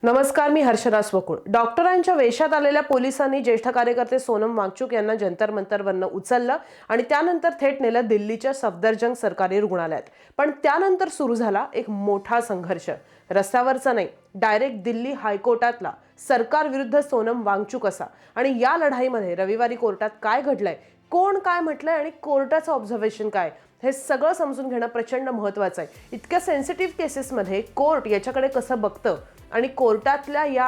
नमस्कार, मी हर्षदा स्वकुळ. डॉक्टरांच्या वेशात आलेल्या पोलिसांनी ज्येष्ठ कार्यकर्ते सोनम वांगचुक यांना जंतर मंतरवरनं उचललं आणि त्यानंतर थेट नेलं दिल्लीच्या सफदरजंग सरकारी रुग्णालयात. पण त्यानंतर सुरू झाला एक मोठा संघर्ष. रस्त्यावरचा नाही, डायरेक्ट दिल्ली हायकोर्टातला. सरकार विरुद्ध सोनम वांगचुक असा. आणि या लढाईमध्ये रविवारी कोर्टात काय घडलंय, कोण काय म्हटलंय आणि कोर्टाचं ऑब्झर्वेशन काय, हे सगळं समजून घेणं प्रचंड महत्त्वाचं आहे. इतक्या सेन्सिटिव्ह केसेसमध्ये कोर्ट याच्याकडे कसं बघतं आणि कोर्टातल्या या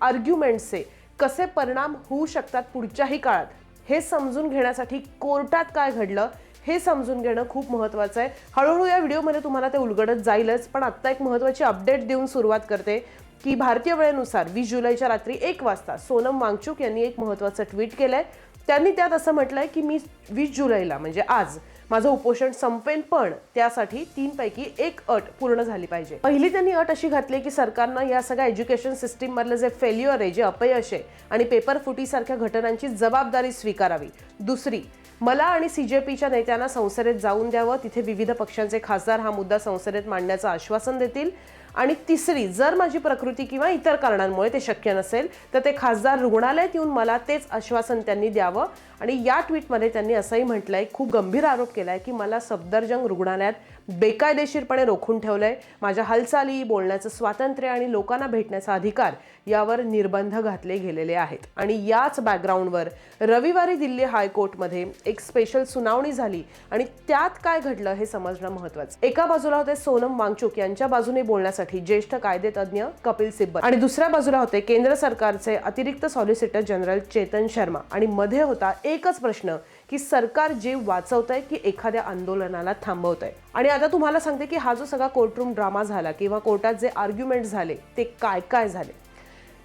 आर्ग्युमेंट्सचे कसे परिणाम होऊ शकतात पुढच्याही काळात, हे समजून घेण्यासाठी कोर्टात काय घडलं हे समजून घेणं खूप महत्त्वाचं आहे. हळूहळू या व्हिडिओमध्ये तुम्हाला ते उलगडत जाईलच, पण आत्ता एक महत्त्वाची अपडेट देऊन सुरुवात करते की भारतीय वेळेनुसार 20 जुलैच्या रात्री 1 वाजता सोनम वांगचुक यांनी एक महत्त्वाचं ट्विट केलंय. त्यांनी त्यात असं म्हटलंय की मी 20 जुलैला म्हणजे आज माझं उपोषण संपेन, पण त्यासाठी 3 पैकी 1 अट पूर्ण झाली पाहिजे. पहिली त्यांनी अट अशी घातली की सरकारनं या सगळ्या एज्युकेशन सिस्टीम मधलं जे फेल्युअर आहे, जे अपयश आहे आणि पेपर फुटीसारख्या घटनांची जबाबदारी स्वीकारावी. दुसरी, मला आणि CJPच्या नेत्यांना संसदेत जाऊन द्यावं, तिथे विविध पक्षांचे खासदार हा मुद्दा संसदेत मांडण्याचं आश्वासन देतील. आणि तिसरी, जर माझी प्रकृती किंवा इतर कारणांमुळे ते शक्य नसेल तर ते खासदार रुग्णालयात येऊन मला तेच आश्वासन त्यांनी द्यावं. आणि या ट्विटमध्ये त्यांनी असंही म्हटलंय, खूप गंभीर आरोप केलाय की मला सफदरजंग रुग्णालयात बेकायदेशीरपणे रोखून ठेवलंय. माझ्या हालचाली, बोलण्याचं स्वातंत्र्य आणि लोकांना भेटण्याचा अधिकार यावर निर्बंध घातले गेलेले आहेत. आणि याच बॅकग्राऊंडवर रविवारी दिल्ली हायकोर्टमध्ये एक स्पेशल सुनावणी झाली आणि त्यात काय घडलं हे समजणं महत्त्वाचं. एका बाजूला होते सोनम वांगचुक यांच्या बाजूने बोलण्यासाठी ज्येष्ठ कायदेतज्ञ कपिल सिब्बल आणि दुसऱ्या बाजूला होते केंद्र सरकारचे अतिरिक्त सॉलिसिटर जनरल चेतन शर्मा. आणि मध्ये होता एकच प्रश्न की सरकार जीव वाचवतंय की एखाद्या आंदोलनाला थांबवतंय. आणि आता तुम्हाला सांगते की हा जो सगळा कोर्टरूम ड्रामा झाला किंवा कोर्टात जे आर्ग्युमेंट झाले ते काय काय झाले.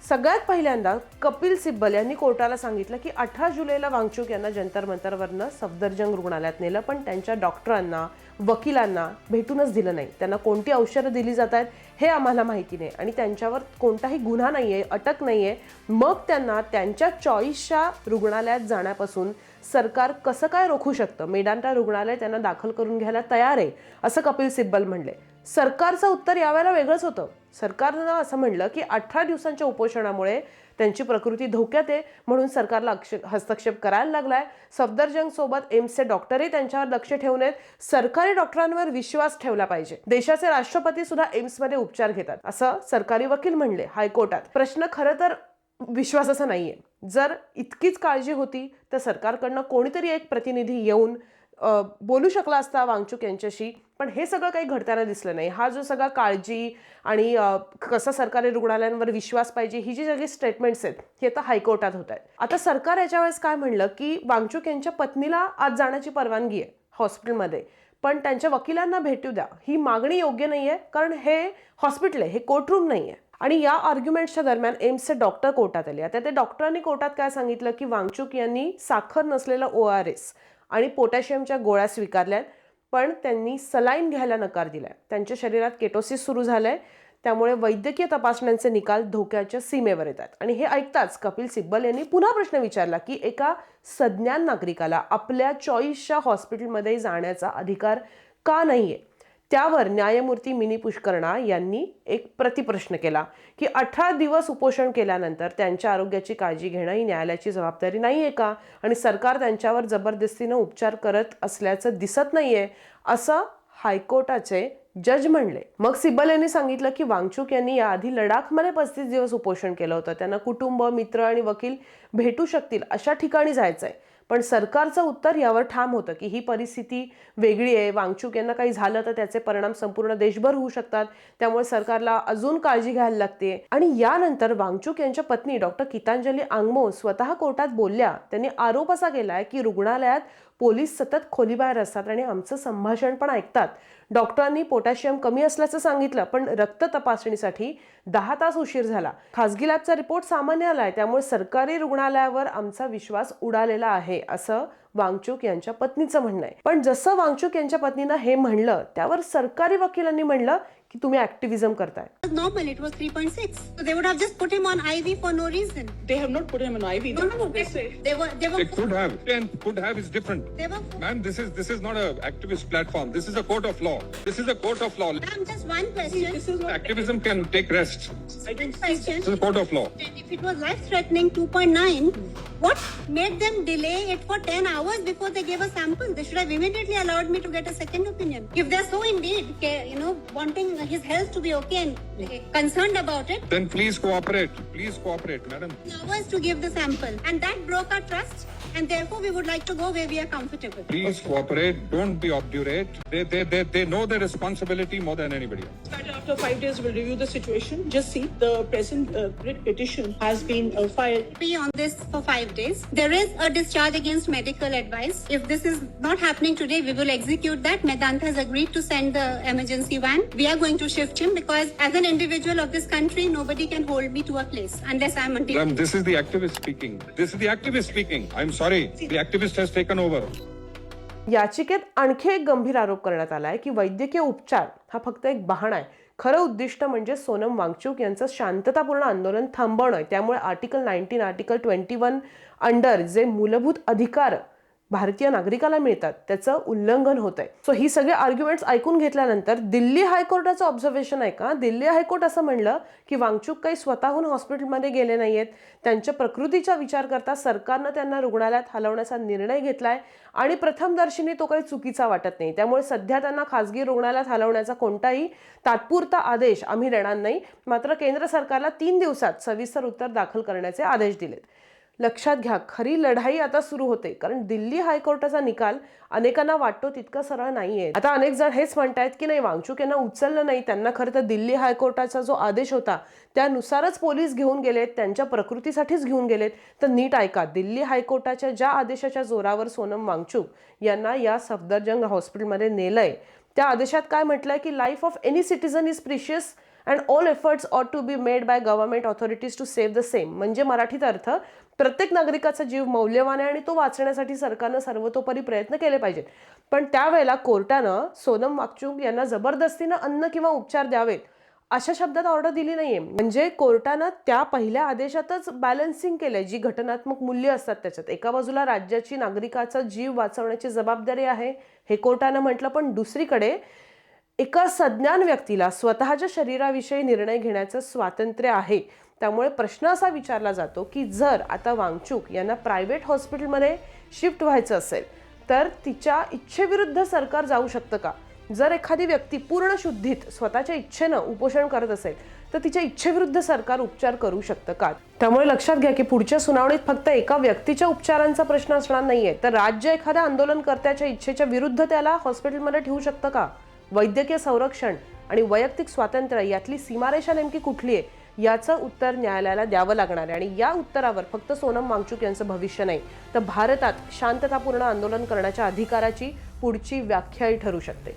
सगळ्यात पहिल्यांदा कपिल सिब्बल यांनी कोर्टाला सांगितलं की 18 जुलैला वांगचुक यांना जंतर मंतरवरनं सफदरजंग रुग्णालयात नेलं, पण त्यांच्या डॉक्टरांना, वकिलांना भेटूनच दिलं नाही. त्यांना कोणती औषधं दिली जात आहेत हे आम्हाला माहिती नाही आणि त्यांच्यावर कोणताही गुन्हा नाहीये, अटक नाहीये. मग त्यांना त्यांच्या चॉईसच्या रुग्णालयात जाण्यापासून सरकार कसं काय रोखू शकतं? मेदांता रुग्णालय त्यांना दाखल करून घ्यायला तयार आहे, असं कपिल सिब्बल म्हणले. सरकारचं उत्तर यावेळेला वेगळंच होतं. सरकारनं असं म्हणलं की 18 दिवसांच्या उपोषणामुळे त्यांची प्रकृती धोक्यात आहे, म्हणून सरकारला हस्तक्षेप करायला लागलाय. सफदरजंग सोबत एम्सचे डॉक्टरही त्यांच्यावर लक्ष ठेवून आहेत. सरकारी डॉक्टरांवर विश्वास ठेवला पाहिजे. देशाचे राष्ट्रपती सुद्धा एम्समध्ये उपचार घेतात, असं सरकारी वकील म्हणले हायकोर्टात. प्रश्न खरं तर विश्वासाचा नाहीये. जर इतकीच काळजी होती तर सरकारकडनं कोणीतरी एक प्रतिनिधी येऊन बोलू शकला असता वांगचुक यांच्याशी, पण हे सगळं काही घडताना दिसलं नाही. हा जो सगळा काळजी आणि कसं सरकारी रुग्णालयांवर विश्वास पाहिजे, ही जी सगळी स्टेटमेंट्स आहेत हे आता हायकोर्टात होत आहेत. आता सरकार याच्या वेळेस काय म्हणलं की वांगचुक यांच्या पत्नीला आत जाण्याची परवानगी आहे हॉस्पिटलमध्ये, पण त्यांच्या वकिलांना भेटू द्या. ही मागणी योग्य नाहीये, कारण हे हॉस्पिटल आहे, हे कोर्टरूम नाहीये. आणि या आर्ग्युमेंट्सच्या दरम्यान एम्सचे डॉक्टर कोर्टात आले. आता त्या डॉक्टरांनी कोर्टात काय सांगितलं की वांगचुक यांनी साखर नसलेला ORS आणि पोटॅशियमच्या गोळ्या स्वीकारल्यात, पण त्यांनी सलाईन घ्यायला नकार दिलाय. त्यांच्या शरीरात केटोसिस सुरू झालंय, त्यामुळे वैद्यकीय तपासण्यांचे निकाल धोक्याच्या सीमेवर येतात. आणि हे ऐकताच कपिल सिब्बल यांनी पुन्हा प्रश्न विचारला की एका सज्ञान नागरिकाला आपल्या चॉईसच्या हॉस्पिटलमध्ये जाण्याचा अधिकार का नाहीये? त्यावर न्यायमूर्ती मिनी पुष्करणा यांनी एक प्रतिप्रश्न केला की 18 दिवस उपोषण केल्यानंतर त्यांच्या आरोग्याची काळजी घेणं ही न्यायालयाची जबाबदारी नाहीये का? आणि सरकार त्यांच्यावर जबरदस्तीनं उपचार करत असल्याचं दिसत नाहीये, असं हायकोर्टाचे जज म्हणले. मग सिब्बल यांनी सांगितलं की वांगचुक यांनी याआधी लडाखमध्ये 35 दिवस उपोषण केलं होतं. त्यांना कुटुंब, मित्र आणि वकील भेटू शकतील अशा ठिकाणी जायचंय. पण सरकारचं उत्तर यावर ठाम होतं की ही परिस्थिती वेगळी आहे. वांगचुक यांना काही झालं तर त्याचे परिणाम संपूर्ण देशभर होऊ शकतात, त्यामुळे सरकारला अजून काळजी घ्यायला लागते. आणि यानंतर वांगचुक यांच्या पत्नी डॉक्टर गीतांजली आंगमो स्वतः कोर्टात बोलल्या. त्यांनी आरोप असा केलाय की रुग्णालयात पोलीस सतत खोलीबाहेर असतात आणि आमचं संभाषण पण ऐकतात. डॉक्टरांनी पोटॅशियम कमी असल्याचं सांगितलं, पण रक्त तपासणीसाठी 10 तास उशीर झाला. खासगी लॅबचा रिपोर्ट सामान्य आलाय, त्यामुळे सरकारी रुग्णालयावर आमचा विश्वास उडालेला आहे, असं वांगचुक यांच्या पत्नीचं म्हणणं आहे. पण जसं वांगचुक यांच्या पत्नीनं हे म्हणलं, त्यावर सरकारी वकिलांनी म्हणलं की तुम्ही ऍक्टिव्हिजम करताय. Normal, it was 3.6. So they would have just put him on IV for no reason. They have not put him on IV. No. They say. They were. They could have. And could have is different. They were. Ma'am, this is not an activist platform. This is a court of law. This is a court of law. Ma'am, just one question. This is not Activism can take rest. One question. This is a court of law. If it was life-threatening 2.9, what made them delay it for 10 hours before they gave a sample? They should have immediately allowed me to get a second opinion. If they're so indeed, wanting his health to be okay and concerned about it, Then please cooperate. Please cooperate, madam. hours to give the sample, and that broke our trust. And therefore, we would like to go where we are comfortable. Please cooperate. Don't be obdurate. They know their responsibility more than anybody else. that after 5 days we'll review the situation. Just see, the present writ petition has been filed. Be on this for 5 days. There is a discharge against medical advice. If this is not happening today, we will execute that. Medanta has agreed to send the emergency van. We are going to shift him because as an individual of this country, nobody can hold me to a place unless I'm a Ma'am, this is the activist speaking. This is the activist speaking. I'm sorry. The activist has taken over. याचिकेत आणखी एक गंभीर आरोप करण्यात आला आहे की वैद्यकीय उपचार हा फक्त एक बहाणा आहे. खरं उद्दिष्ट म्हणजे सोनम वांगचुक यांचं शांततापूर्ण आंदोलन थांबवणं. त्यामुळे आर्टिकल 19, आर्टिकल 21 अंडर जे मूलभूत अधिकार भारतीय नागरिकाला मिळतात त्याचं उल्लंघन होत आहे. सो ही सगळे आर्ग्युमेंट्स ऐकून घेतल्यानंतर दिल्ली हायकोर्टाचं ऑब्झर्वेशन आहे का, दिल्ली हायकोर्ट असं म्हणलं की वांगचुक काही स्वतःहून हॉस्पिटलमध्ये गेले नाहीयेत. त्यांच्या प्रकृतीचा विचार करता सरकारनं त्यांना रुग्णालयात हलवण्याचा निर्णय घेतलाय आणि प्रथमदर्शनी तो काही चुकीचा वाटत नाही. त्यामुळे सध्या त्यांना खासगी रुग्णालयात हलवण्याचा कोणताही तात्पुरता आदेश आम्ही देणार नाही. मात्र केंद्र सरकारला 3 दिवसात सविस्तर उत्तर दाखल करण्याचे आदेश दिलेत. लक्षात घ्या, खरी लढाई आता सुरू होते, कारण दिल्ली हायकोर्टाचा निकाल अनेकांना वाटतो तितका सरळ नाहीये. आता अनेक जण हेच म्हणतायत की नाही, वांगचुक यांना उचललं नाही, त्यांना खरं तर दिल्ली हायकोर्टाचा जो आदेश होता त्यानुसारच पोलीस घेऊन गेलेत, त्यांच्या प्रकृतीसाठीच घेऊन गेलेत. तर नीट ऐका, दिल्ली हायकोर्टाच्या ज्या आदेशाच्या जोरावर सोनम वांगचुक यांना या सफदरजंग हॉस्पिटलमध्ये नेलंय त्या आदेशात काय म्हटलंय की life of any citizen is precious and all efforts ought to be made by government authorities to save the same. म्हणजे मराठीत अर्थ, प्रत्येक नागरिकाचा जीव मौल्यवान आहे आणि तो वाचण्यासाठी सरकारनं सर्वतोपरी प्रयत्न केले पाहिजेत. पण त्यावेळेला कोर्टानं सोनम वांगचुक यांना जबरदस्तीनं अन्न किंवा उपचार द्यावेत अशा शब्दात ऑर्डर दिली नाहीये. म्हणजे कोर्टानं त्या पहिल्या आदेशातच बॅलन्सिंग केलंय, जी घटनात्मक मूल्य असतात त्याच्यात. एका बाजूला राज्याची नागरिकाचा जीव वाचवण्याची जबाबदारी आहे हे कोर्टानं म्हटलं, पण दुसरीकडे एका सज्ञान व्यक्तीला स्वतःच्या शरीराविषयी निर्णय घेण्याचं स्वातंत्र्य आहे. त्यामुळे प्रश्न असा विचारला जातो की जर आता वांगचुक यांना प्रायव्हेट हॉस्पिटलमध्ये शिफ्ट व्हायचं असेल तर तिच्या इच्छेविरुद्ध सरकार जाऊ शकतं का? जर एखादी व्यक्ती पूर्ण शुद्धीत स्वतःच्या इच्छेनं उपोषण करत असेल तर तिच्या इच्छेविरुद्ध सरकार उपचार करू शकतं का? त्यामुळे लक्षात घ्या की पुढच्या सुनावणीत फक्त एका व्यक्तीच्या उपचारांचा प्रश्न असणार नाहीये, तर राज्य एखाद्या आंदोलनकर्त्याच्या इच्छेच्या विरुद्ध त्याला हॉस्पिटलमध्ये ठेवू शकतं का? वैद्यकीय संरक्षण आणि वैयक्तिक स्वातंत्र्य यातली सीमारेषा नेमकी कुठली आहे याचं उत्तर न्यायालयाला द्यावं लागणार आहे. आणि या उत्तरावर फक्त सोनम वांगचुक यांचं भविष्य नाही, तर भारतात शांततापूर्ण आंदोलन करण्याच्या अधिकाराची पुढची व्याख्याही ठरू शकते.